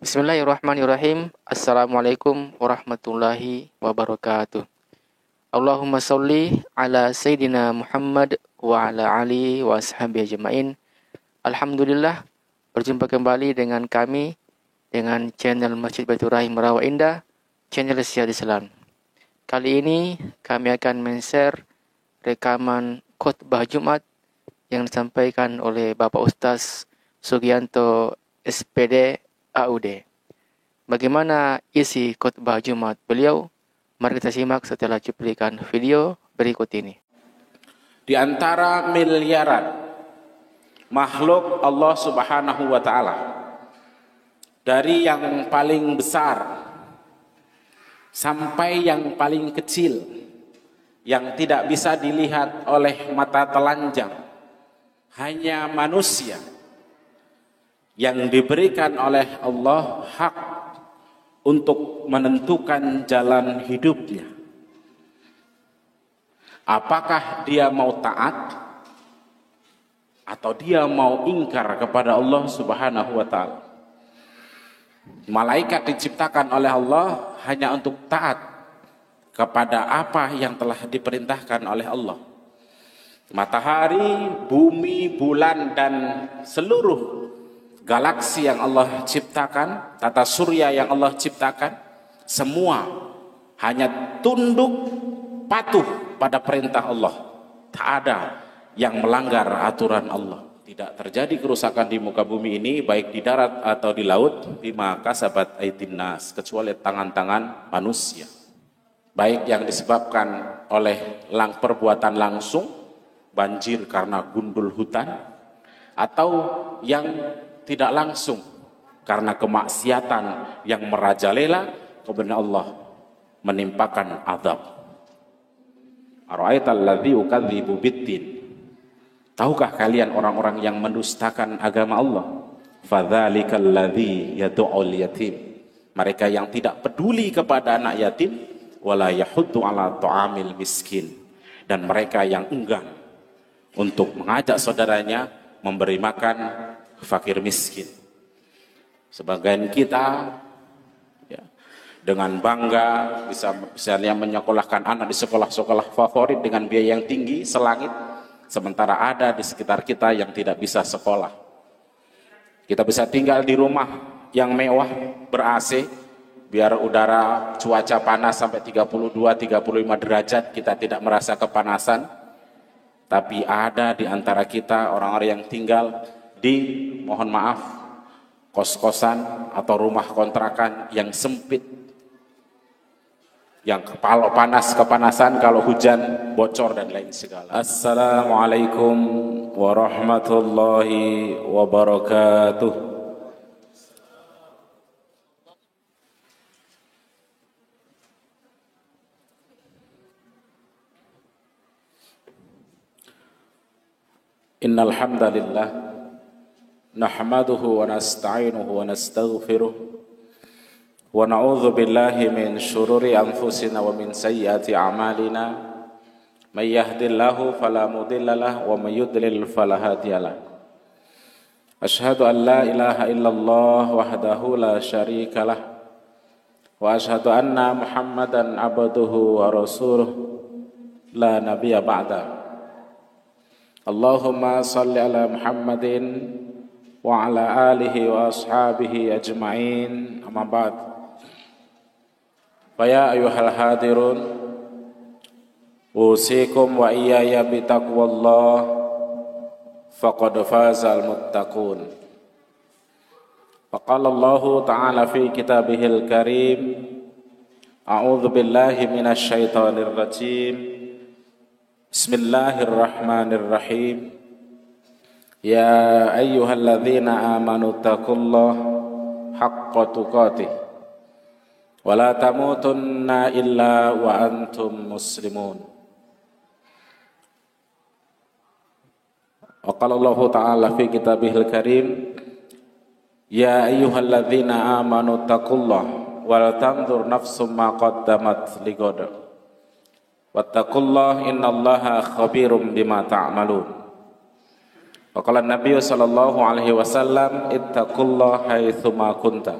Bismillahirrahmanirrahim. Assalamualaikum warahmatullahi wabarakatuh. Allahumma sholli ala Sayyidina Muhammad wa ala alihi wa ashabihi ajma'in. Alhamdulillah, berjumpa kembali dengan kami dengan channel Masjid Baitur Rahim Rawa Indah, channel Syiar Islam. Kali ini kami akan men-share rekaman khutbah Jumat yang disampaikan oleh Bapak Ustaz Sugianto SPD AUD. Bagaimana isi khutbah Jumat beliau? Mari kita simak setelah cuplikan video berikut ini. Di antara miliaran makhluk Allah Subhanahu wa taala, dari yang paling besar sampai yang paling kecil yang tidak bisa dilihat oleh mata telanjang, hanya manusia yang diberikan oleh Allah hak untuk menentukan jalan hidupnya. Apakah dia mau taat atau dia mau ingkar kepada Allah Subhanahu wa taala. Malaikat diciptakan oleh Allah hanya untuk taat kepada apa yang telah diperintahkan oleh Allah. Matahari, bumi, bulan, dan seluruh galaksi yang Allah ciptakan, tata surya yang Allah ciptakan, semua hanya tunduk patuh pada perintah Allah. Tak ada yang melanggar aturan Allah. Tidak terjadi kerusakan di muka bumi ini, baik di darat atau di laut, bima kasabat aydin nas, kecuali tangan-tangan manusia. Baik yang disebabkan oleh perbuatan langsung, banjir karena gundul hutan, atau yang tidak langsung karena kemaksiatan yang merajalela, kemudian Allah menimpakan azab. Ara'aital ladzi yukadzibu biddin. Tahukah kalian orang-orang yang mendustakan agama Allah? Fadzalikal ladzi yad'ul yatim. Mereka yang tidak peduli kepada anak yatim, wala yahuddu ala ta'amil miskin, dan mereka yang enggan untuk mengajak saudaranya memberi makan fakir miskin. Sebagian kita dengan bangga bisa misalnya menyekolahkan anak di sekolah-sekolah favorit dengan biaya yang tinggi selangit, sementara ada di sekitar kita yang tidak bisa sekolah. Kita bisa tinggal di rumah yang mewah ber-AC, biar udara cuaca panas sampai 32-35 derajat kita tidak merasa kepanasan. Tapi ada di antara kita orang-orang yang tinggal di, mohon maaf, kos-kosan atau rumah kontrakan yang sempit, yang kalau panas kepanasan, kalau hujan bocor dan lain segala. Assalamualaikum warahmatullahi wabarakatuh. Innal hamdalillah nahmaduhu wa nasta'inuhu wa nastaghfiruh wa na'udzu billahi min syururi anfusina wa min sayyiati a'malina. May yahdihillahu fala mudhillalah wa may yudlil fala hadiyalah. Asyhadu an la ilaha illallah wahdahu la syarikalah wa asyhadu anna Muhammadan abduhu wa rasuluh la nabiyya ba'da. Allahumma salli ala Muhammadin wa ala alihi wa ashabihi ajma'in, amma ba'd. Faya ayuhal hadirun, usikum wa iyaya bitaqwallah, faqad fazal muttaqun. Faqala Allah ta'ala fi kitabihil karim, a'udzu billahi minasy syaithanir rajim. Bismillahirrahmanirrahim. Ya ayyuhalladzina amanu taqullaha haqqa tuqatih wa la tamutunna illa wa antum muslimun. Wa qala Allah ta'ala fi kitabihil karim, ya ayyuhalladzina amanu taqullaha wa tanzur nafsum ma qaddamat lighad. Wattaqullah innallaha khabirum bima ta'malun. Wa qala Nabi sallallahu alaihi wasallam ittaqullaha haitsu ma kunta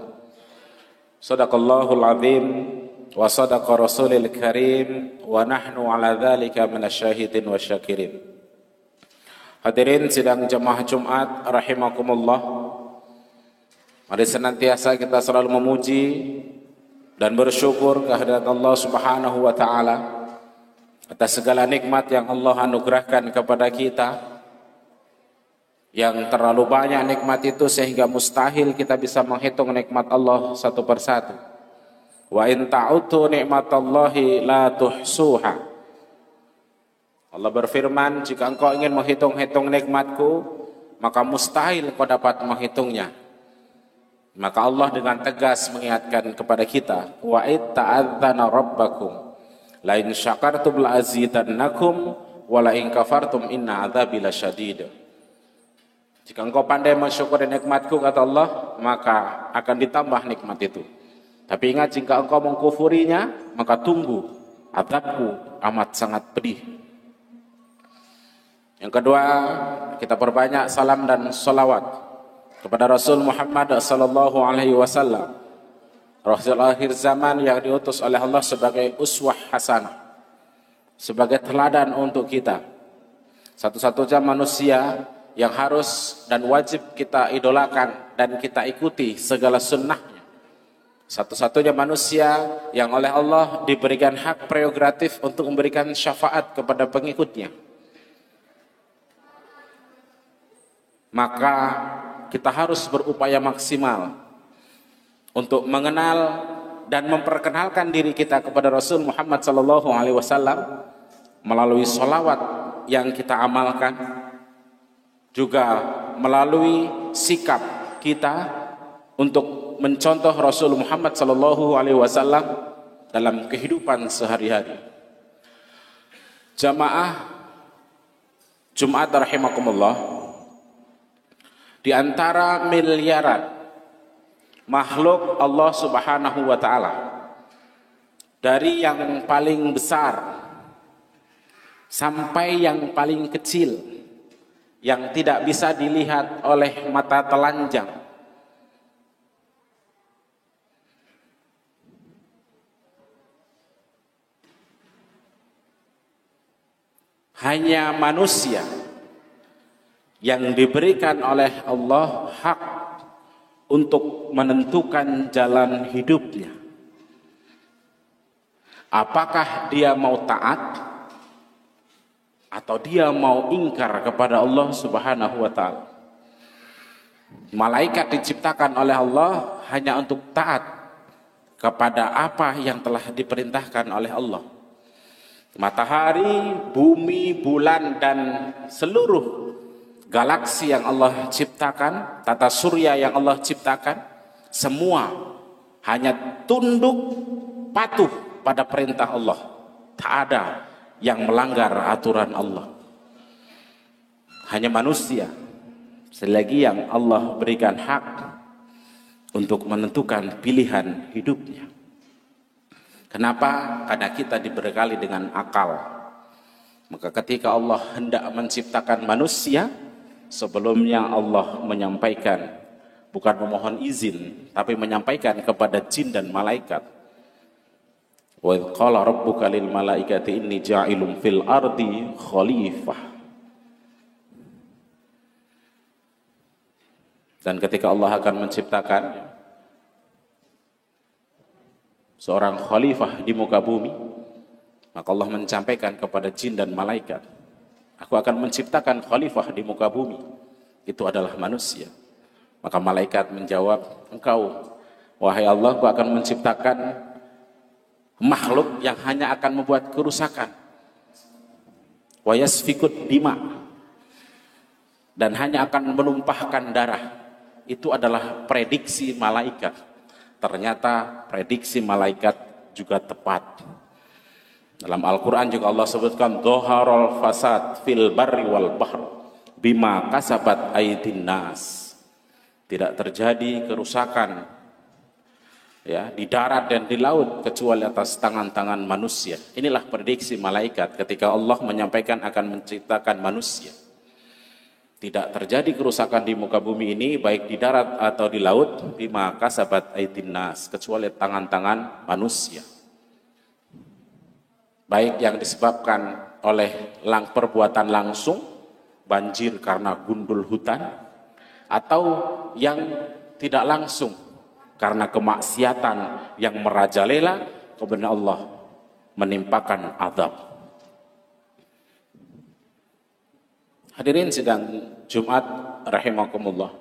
Sadaqallahul azim wa sadaqa rasulil karim wa nahnu ala dzalika minasyahidin wa syakirin. Hadirin sidang jemaah Jumat rahimakumullah. Mari senantiasa kita selalu memuji dan bersyukur kehadirat Allah Subhanahu wa taala atas segala nikmat yang Allah anugerahkan kepada kita. Yang terlalu banyak nikmat itu sehingga mustahil kita bisa menghitung nikmat Allah satu persatu. Wa in ta'uddu nikmatallahi la tuhsuha. Allah berfirman, jika engkau ingin menghitung-hitung nikmatku, maka mustahil kau dapat menghitungnya. Maka Allah dengan tegas mengingatkan kepada kita, wa id ta'adzana rabbakum la in syakartum la azidannakum wa la in kafartum inna adzabi lasyadid. Jika engkau pandai mensyukuri nikmatku, kata Allah, maka akan ditambah nikmat itu. Tapi ingat, jika engkau mengkufurinya, maka tunggu azabku amat sangat pedih. Yang kedua, kita perbanyak salam dan salawat kepada Rasul Muhammad sallallahu alaihi wasallam, Rasul akhir zaman yang diutus oleh Allah sebagai uswah hasanah, sebagai teladan untuk kita. Satu-satunya manusia yang harus dan wajib kita idolakan dan kita ikuti segala sunnahnya. Satu-satunya manusia yang oleh Allah diberikan hak prerogatif untuk memberikan syafaat kepada pengikutnya. Maka kita harus berupaya maksimal untuk mengenal dan memperkenalkan diri kita kepada Rasul Muhammad SAW melalui sholawat yang kita amalkan, juga melalui sikap kita untuk mencontoh Rasul Muhammad SAW dalam kehidupan sehari-hari. Jamaah Jumat rahimakumullah, di antara miliaran makhluk Allah Subhanahu wa taala, dari yang paling besar sampai yang paling kecil, yang tidak bisa dilihat oleh mata telanjang, hanya manusia yang diberikan oleh Allah hak untuk menentukan jalan hidupnya. Apakah dia mau taat atau dia mau ingkar kepada Allah Subhanahu wa taala. Malaikat diciptakan oleh Allah hanya untuk taat kepada apa yang telah diperintahkan oleh Allah. Matahari, bumi, bulan, dan seluruh galaksi yang Allah ciptakan, tata surya yang Allah ciptakan, semua hanya tunduk patuh pada perintah Allah. Tak ada yang melanggar aturan Allah. Hanya manusia selagi yang Allah berikan hak untuk menentukan pilihan hidupnya. Kenapa? Karena kita dibekali dengan akal. Maka ketika Allah hendak menciptakan manusia, sebelumnya Allah menyampaikan, bukan memohon izin, tapi menyampaikan kepada jin dan malaikat. Wa idz qala rabbuka lil malaikati inni ja'ilun fil ardi khalifah. Dan ketika Allah akan menciptakan seorang khalifah di muka bumi, maka Allah menyampaikan kepada jin dan malaikat, aku akan menciptakan khalifah di muka bumi, itu adalah manusia. Maka malaikat menjawab, engkau wahai Allah, aku akan menciptakan makhluk yang hanya akan membuat kerusakan, wa yasfikut dima, dan hanya akan menumpahkan darah. Itu adalah prediksi malaikat. Ternyata prediksi malaikat juga tepat. Dalam Al-Quran juga Allah sebutkan, dhoharul fasad fil barri wal bahr bima kasabat aydin nas. Tidak terjadi kerusakan ya di darat dan di laut kecuali atas tangan-tangan manusia. Inilah prediksi malaikat ketika Allah menyampaikan akan menciptakan manusia. tidak terjadi kerusakan di muka bumi ini baik di darat atau di laut, bima kasabat aydin nas, kecuali tangan-tangan manusia. Baik yang disebabkan oleh perbuatan langsung, banjir karena gundul hutan, atau yang tidak langsung karena kemaksiatan yang merajalela, kemudian Allah menimpakan azab. Hadirin sidang Jumat rahimakumullah.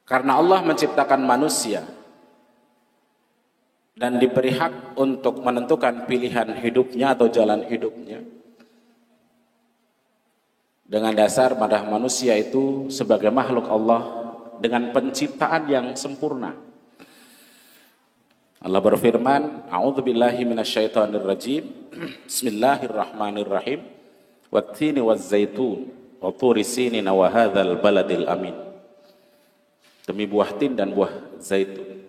Karena Allah menciptakan manusia dan diberi hak untuk menentukan pilihan hidupnya atau jalan hidupnya, dengan dasar pada manusia itu sebagai makhluk Allah dengan penciptaan yang sempurna. Allah berfirman, a'udzubillahi minasyaitonirrajim. Bismillahirrahmanirrahim. Wattini wazzaitun wa turi sinin wa hadzal baladil amin. Demi buah tin dan buah zaitun.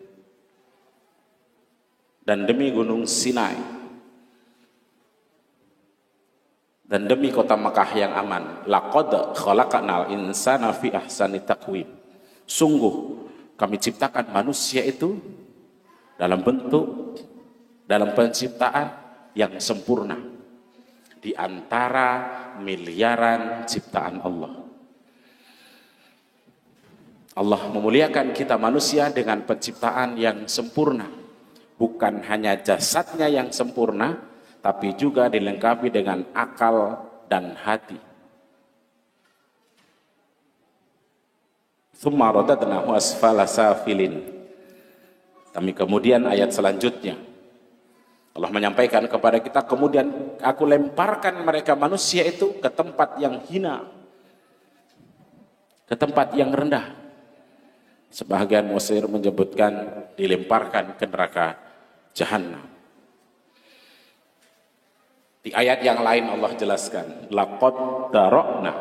Dan demi gunung Sinai. Dan demi kota Makkah yang aman. Laqad khalaqnal insana fi ahsani taqwim. Sungguh kami ciptakan manusia itu dalam penciptaan yang sempurna di antara miliaran ciptaan Allah. Allah memuliakan kita manusia dengan penciptaan yang sempurna, bukan hanya jasadnya yang sempurna, tapi juga dilengkapi dengan akal dan hati. Tsumma radadnahu asfala safilin. Kami kemudian ayat selanjutnya Allah menyampaikan kepada kita, kemudian aku lemparkan mereka manusia itu ke tempat yang hina, ke tempat yang rendah. Sebahagian Musir menyebutkan dilemparkan ke neraka Jahannam. Di ayat yang lain Allah jelaskan, laqad darokna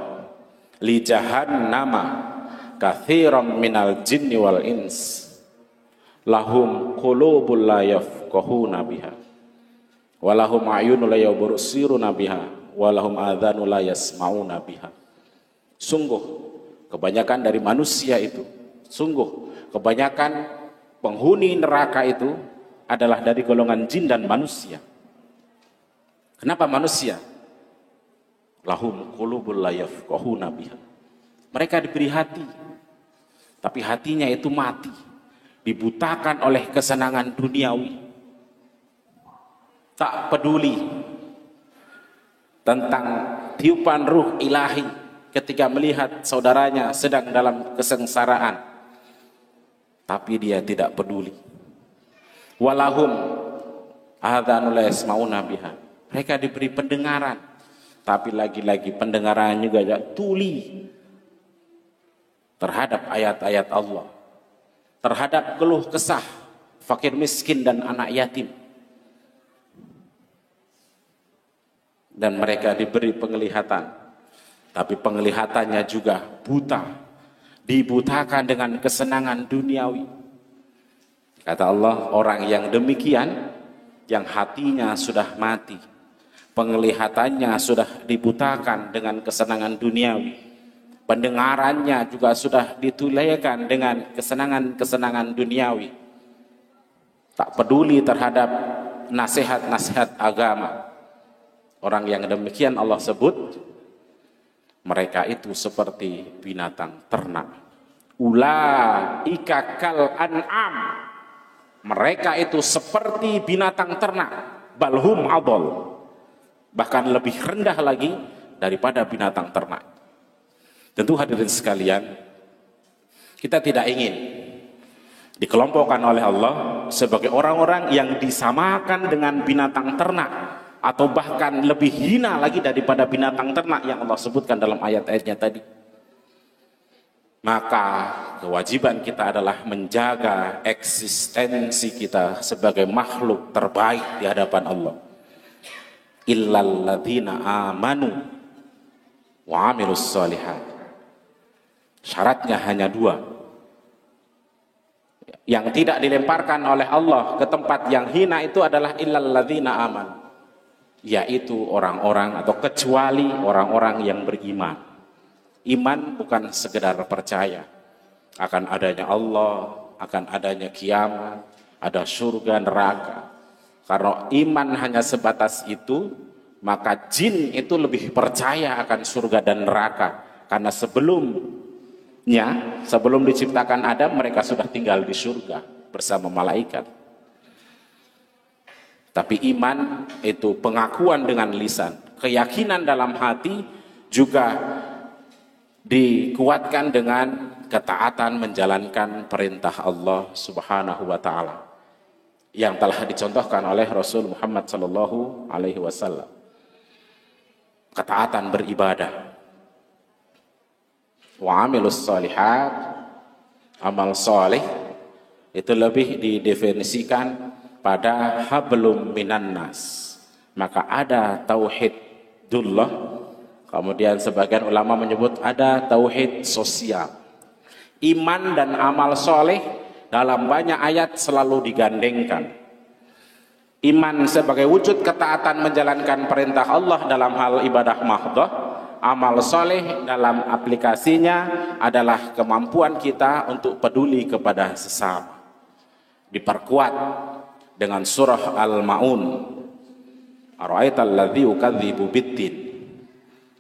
li jahannama katsiran minal jinni wal ins lahum qulubul la yafqahuna biha wa lahum a'yunun la yubsiruna biha wa lahum adhanun la yasma'una biha. Sungguh kebanyakan dari manusia itu, sungguh kebanyakan penghuni neraka itu adalah dari golongan jin dan manusia. Kenapa manusia? Lahum qulubul la yafqahuna biha. Mereka diberi hati, tapi hatinya itu mati, dibutakan oleh kesenangan duniawi, tak peduli tentang tiupan ruh ilahi ketika melihat saudaranya sedang dalam kesengsaraan, tapi dia tidak peduli. Walahum adhanun la yasma'una biha. Mereka diberi pendengaran, tapi lagi-lagi pendengaran juga tuli terhadap ayat-ayat Allah, terhadap keluh kesah fakir miskin dan anak yatim. Dan mereka diberi penglihatan, tapi penglihatannya juga buta, dibutakan dengan kesenangan duniawi. Kata Allah, orang yang demikian, yang hatinya sudah mati, penglihatannya sudah dibutakan dengan kesenangan duniawi, pendengarannya juga sudah dituleikan dengan kesenangan-kesenangan duniawi, tak peduli terhadap nasihat-nasihat agama. Orang yang demikian Allah sebut mereka itu seperti binatang ternak. Ulaika kal an'am. Mereka itu seperti binatang ternak. Balhum adol. Bahkan lebih rendah lagi daripada binatang ternak. Tentu hadirin sekalian, kita tidak ingin dikelompokkan oleh Allah sebagai orang-orang yang disamakan dengan binatang ternak, atau bahkan lebih hina lagi daripada binatang ternak yang Allah sebutkan dalam ayat-ayatnya tadi. Maka kewajiban kita adalah menjaga eksistensi kita sebagai makhluk terbaik di hadapan Allah. Illal ladzina amanu wa amilus shalihat. Syaratnya hanya dua. Yang tidak dilemparkan oleh Allah ke tempat yang hina itu adalah illal ladzina amanu. yaitu orang-orang atau kecuali orang-orang yang beriman. Iman bukan sekedar percaya akan adanya Allah, akan adanya kiamat, ada surga, neraka. Karena iman hanya sebatas itu, maka jin itu lebih percaya akan surga dan neraka. Karena sebelum diciptakan Adam, mereka sudah tinggal di surga bersama malaikat. Tapi iman itu pengakuan dengan lisan, keyakinan dalam hati juga dikuatkan dengan ketaatan menjalankan perintah Allah Subhanahu wa taala yang telah dicontohkan oleh Rasul Muhammad sallallahu alaihi wasallam. Ketaatan beribadah. Wa amilus shalihat, amal soleh itu lebih didefinisikan pada hablum minan nas. Maka ada tauhidullah, kemudian sebagian ulama menyebut ada tauhid sosial. Iman dan amal soleh dalam banyak ayat selalu digandengkan. Iman sebagai wujud ketaatan menjalankan perintah Allah dalam hal ibadah mahdhah, amal soleh dalam aplikasinya adalah kemampuan kita untuk peduli kepada sesama. Diperkuat dengan surah Al-Ma'un. Ara'aital ladzi yukadzibu biddin.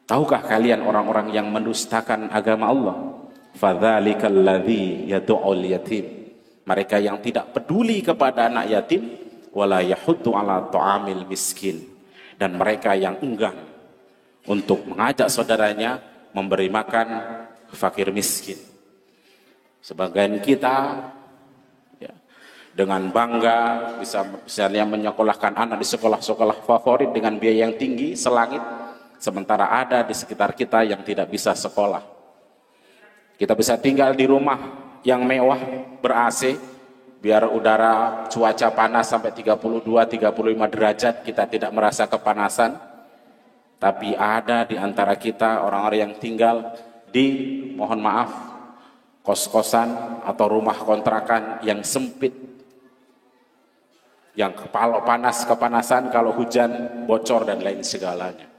Tahukah kalian orang-orang yang mendustakan agama Allah? Fadzalikal ladzi yad'ul yatim. Mereka yang tidak peduli kepada anak yatim, wala yahuddu ala ta'amil miskin. Dan mereka yang enggan untuk mengajak saudaranya memberi makan fakir miskin. Sebagian kita dengan bangga bisa misalnya menyekolahkan anak di sekolah-sekolah favorit dengan biaya yang tinggi selangit, sementara ada di sekitar kita yang tidak bisa sekolah. Kita bisa tinggal di rumah yang mewah ber-AC biar udara cuaca panas sampai 32-35 derajat kita tidak merasa kepanasan. Tapi ada di antara kita orang-orang yang tinggal di, mohon maaf, kos-kosan atau rumah kontrakan yang sempit, yang kalau panas kepanasan, kalau hujan bocor dan lain segalanya.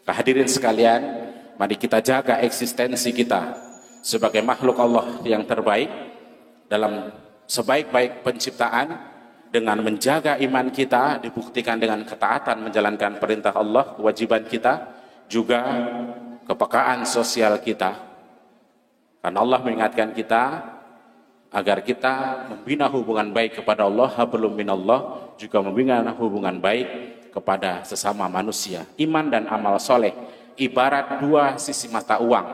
Hadirin sekalian, mari kita jaga eksistensi kita sebagai makhluk Allah yang terbaik dalam sebaik-baik penciptaan, dengan menjaga iman kita dibuktikan dengan ketaatan menjalankan perintah Allah, kewajiban kita, juga kepekaan sosial kita. Karena Allah mengingatkan kita agar kita membina hubungan baik kepada Allah, hablum minallah, juga membina hubungan baik kepada sesama manusia. Iman dan amal soleh ibarat dua sisi mata uang,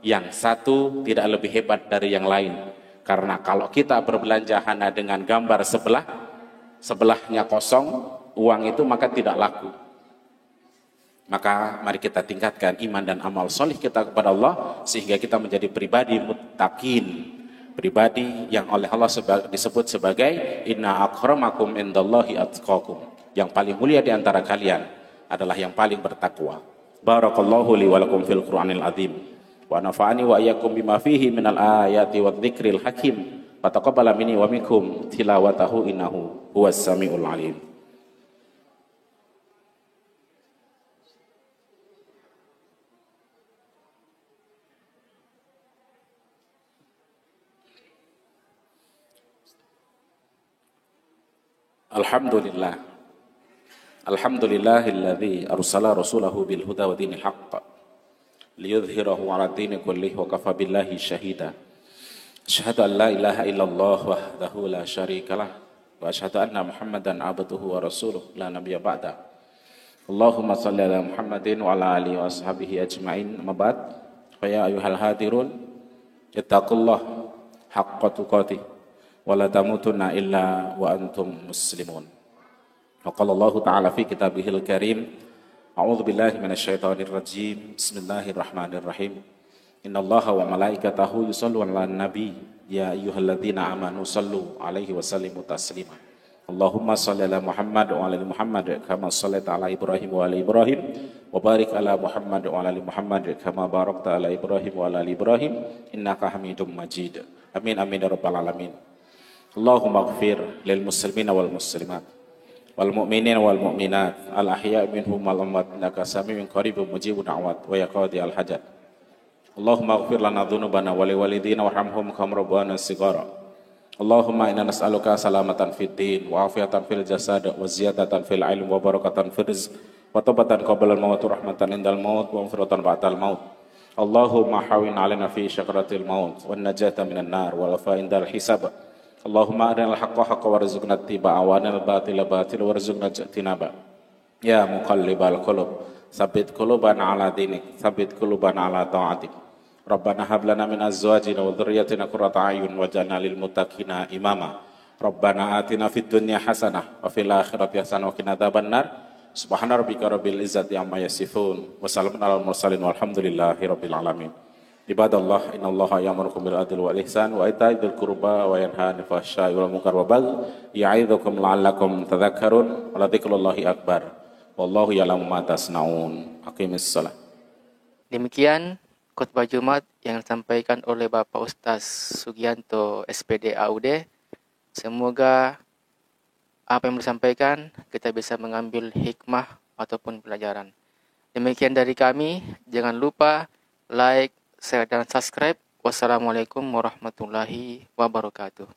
yang satu tidak lebih hebat dari yang lain. Karena kalau kita berbelanja hanya dengan gambar sebelahnya kosong, uang itu maka tidak laku. Maka mari kita tingkatkan iman dan amal soleh kita kepada Allah, sehingga kita menjadi pribadi muttaqin, pribadi yang oleh Allah disebut sebagai inna akramakum indallahi atqakum. Yang paling mulia di antara kalian adalah yang paling bertakwa. Barakallahu li wa lakum fil Qur'anil azim. Wa nafa'ani wa iyyakum bima fihi minal ayati wadh-dhikril hakim. Wa taqabbala minni wa minkum tilawatahu innahu huwas samiul alim. Alhamdulillahilladzi arsala rasulahu bil huda wa dinil haqq liyudhhirahu 'ala dini kullihi wa kafa billahi shahida. Asyhadu an la ilaha illallah wahdahu la syarikalah wa asyhadu anna Muhammadan 'abduhu wa rasuluh la nabiyya ba'da. Allahumma shalli ala Muhammadin wa ala alihi wa ashabihi ajma'in. Amma ba'd. Fa ya ayyuhal hadirun ittaqullaha haqqa tuqatih wa la tamutunna illa wa antum muslimun. Wa qala Allah ta'ala fi kitabihil karim, a'udzu billahi minasyaitonir rajim. Bismillahirrahmanirrahim. Innallaha wa malaikatahu yusholluna 'alan nabi ya ayyuhalladzina amanu shallu 'alaihi wa sallimu taslima. Allahumma shalli ala Muhammad wa ala ali Muhammad kama shallaita ala Ibrahim wa ala Ibrahim wa barik ala Muhammad wa ala ali Muhammad kama barakta ala Ibrahim wa ala ali Ibrahim innaka Hamidum Majid. Amin amin ya rabbal alamin. Allahumma ighfir lil muslimina wal muslimat wal mu'minin wal mu'minat al ahya' minhum wal amwat innaka sami'un qaribun mujibud da'wat wa ya qadi al hajat. Allahumma ighfir lana dhunubana wa liwalidina warhamhum kama rabbayana shighara. Allahumma inna nas'aluka salamatan fid din wa afiatan fil jasad wa ziyadatan fil ilm wa barakatan fil rizq wa taubatan qabla al maut wa rahmatan indal maut wa maghfiratan ba'dal maut. Allahumma hawin 'alaina fi syakaratil maut wan najata minan nar wal afa indal hisab. Allahumma arinal haqqa haqqa warzuqna ittiba'a wa arinal batila batila warzuqna ijtinaba. Ya muqallibal qulub, tsabbit qulubana 'ala dinik, tsabbit qulubana 'ala ta'atik. Rabbana hab lana min azwajina wa dhurriyyatina qurrata a'yun waj'alna lil muttaqina imama. Rabbana atina fid dunya hasanah wa fil akhirati hasanah wa qina adzabannar. Subhana rabbika rabbil izzati amma yasifun wa salamun alal mursalin walhamdulillahi rabbil alamin. Ibadallah innallaha ya'murukum bil adli wal ihsan wa ita'i dzil qurba wa yanha 'anil fahsya'i wal munkar wa baghi ya'idzukum la'allakum tadhakkarun wa ladzikrullahi akbar. Wallahu ya'lamu ma tasna'un. Aqimis shalah. Demikian khutbah Jumat yang disampaikan oleh Bapak Ustaz Sugianto SPD AUD. Semoga apa yang disampaikan kita bisa mengambil hikmah ataupun pelajaran. Demikian dari kami. Jangan lupa like, share, dan subscribe. Wassalamualaikum warahmatullahi wabarakatuh.